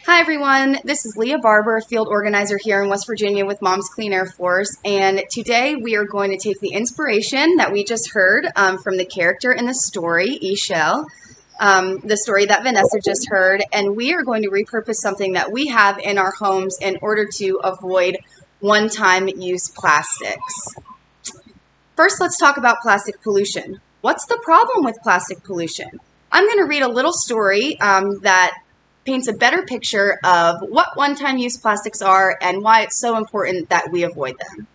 Hi everyone, this is Leah Barbor, field organizer here in West Virginia with Mom's Clean Air Force, and today we are going to take the inspiration that we just heard from the character in the story, Ishel, the story that Vanessa just heard, and we are going to repurpose something that we have in our homes in order to avoid one-time use plastics. First, let's talk about plastic pollution. What's the problem with plastic pollution? I'm going to read a little story that paints a better picture of what one-time use plastics are and why it's so important that we avoid them.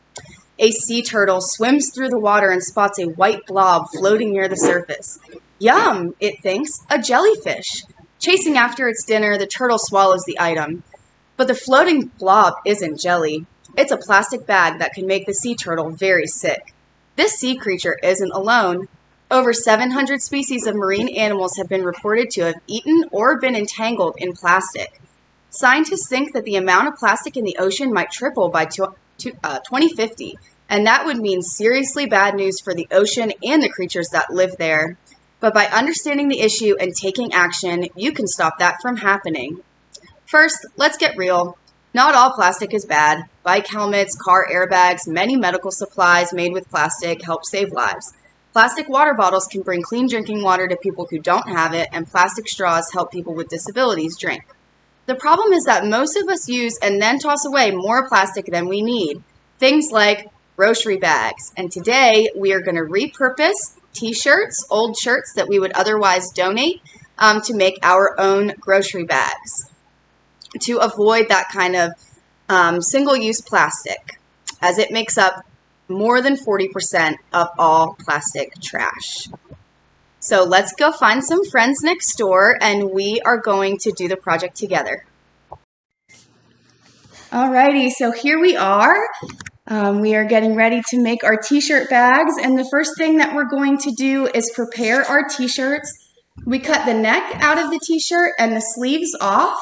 A sea turtle swims through the water and spots a white blob floating near the surface. Yum, it thinks, a jellyfish. Chasing after its dinner, the turtle swallows the item. But the floating blob isn't jelly. It's a plastic bag that can make the sea turtle very sick. This sea creature isn't alone. Over 700 species of marine animals have been reported to have eaten or been entangled in plastic. Scientists think that the amount of plastic in the ocean might triple by 2050, and that would mean seriously bad news for the ocean and the creatures that live there. But by understanding the issue and taking action, you can stop that from happening. First, let's get real. Not all plastic is bad. Bike helmets, car airbags, many medical supplies made with plastic help save lives. Plastic water bottles can bring clean drinking water to people who don't have it, and plastic straws help people with disabilities drink. The problem is that most of us use and then toss away more plastic than we need. Things like grocery bags. And today we are going to repurpose t-shirts, old shirts that we would otherwise donate to make our own grocery bags to avoid that kind of single-use plastic, as it makes up more than 40% of all plastic trash. So let's go find some friends next door and we are going to do the project together. Alrighty, so here we are. We are getting ready to make our t-shirt bags, and the first thing that we're going to do is prepare our t-shirts. We cut the neck out of the t-shirt and the sleeves off,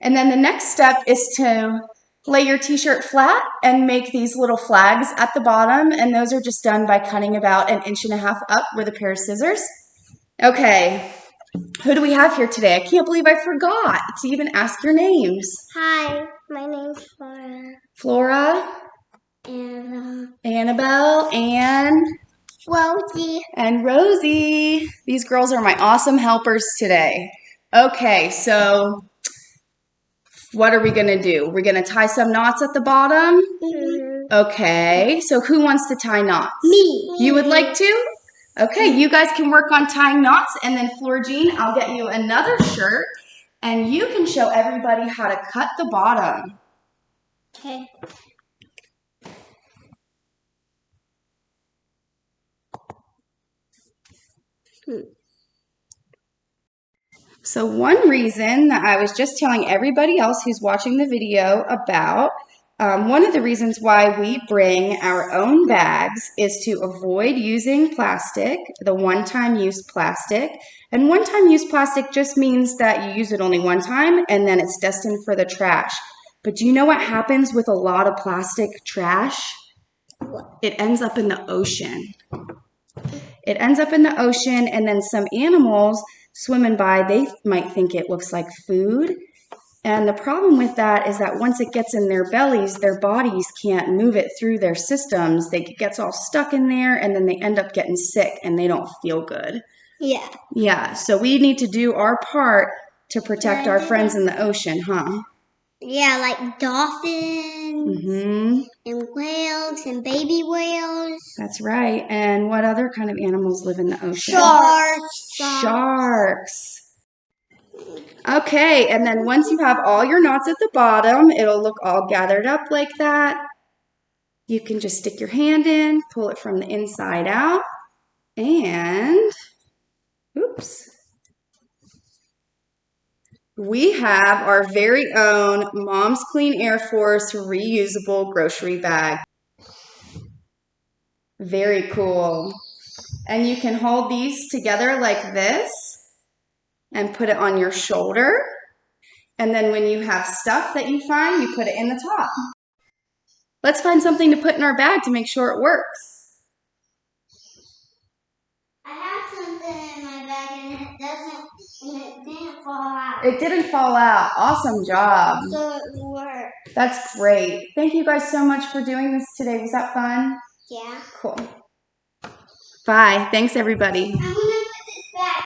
and then the next step is to lay your t-shirt flat and make these little flags at the bottom, and those are just done by cutting about 1.5 inches up with a pair of scissors. Okay, who do we have here today? I can't believe I forgot to even ask your names. Hi, my name's Flora. Flora. Annabelle and Rosie. And Rosie. These girls are my awesome helpers today. Okay, so what are we going to do? We're going to tie some knots at the bottom? Mm-hmm. Okay, so who wants to tie knots? Me. You would like to? Okay, you guys can work on tying knots, and then Flora Jean, I'll get you another shirt, and you can show everybody how to cut the bottom. Okay. So one reason that I was just telling everybody else who's watching the video about, one of the reasons why we bring our own bags is to avoid using plastic, the one-time use plastic. And one-time use plastic just means that you use it only one time and then it's destined for the trash. But do you know what happens with a lot of plastic trash? It ends up in the ocean. It ends up in the ocean, and then some animals swimming by, they might think it looks like food. And the problem with that is that once it gets in their bellies, their bodies can't move it through their systems. It gets all stuck in there, and then they end up getting sick, and they don't feel good. Yeah. Yeah, so we need to do our part to protect our friends in the ocean, huh? Yeah, like dolphins and whales and baby whales. That's right. And what other kind of animals live in the ocean? Sharks. Okay, and then once you have all your knots at the bottom, it'll look all gathered up like that. You can just stick your hand in, pull it from the inside out, and oops. We have our very own Mom's Clean Air Force reusable grocery bag. Very cool. And you can hold these together like this and put it on your shoulder. And then when you have stuff that you find, you put it in the top. Let's find something to put in our bag to make sure it works. I have something in my bag and it didn't fall out. It didn't fall out. Awesome job. So it worked. That's great. Thank you guys so much for doing this today. Was that fun? Yeah. Cool. Bye. Thanks, everybody.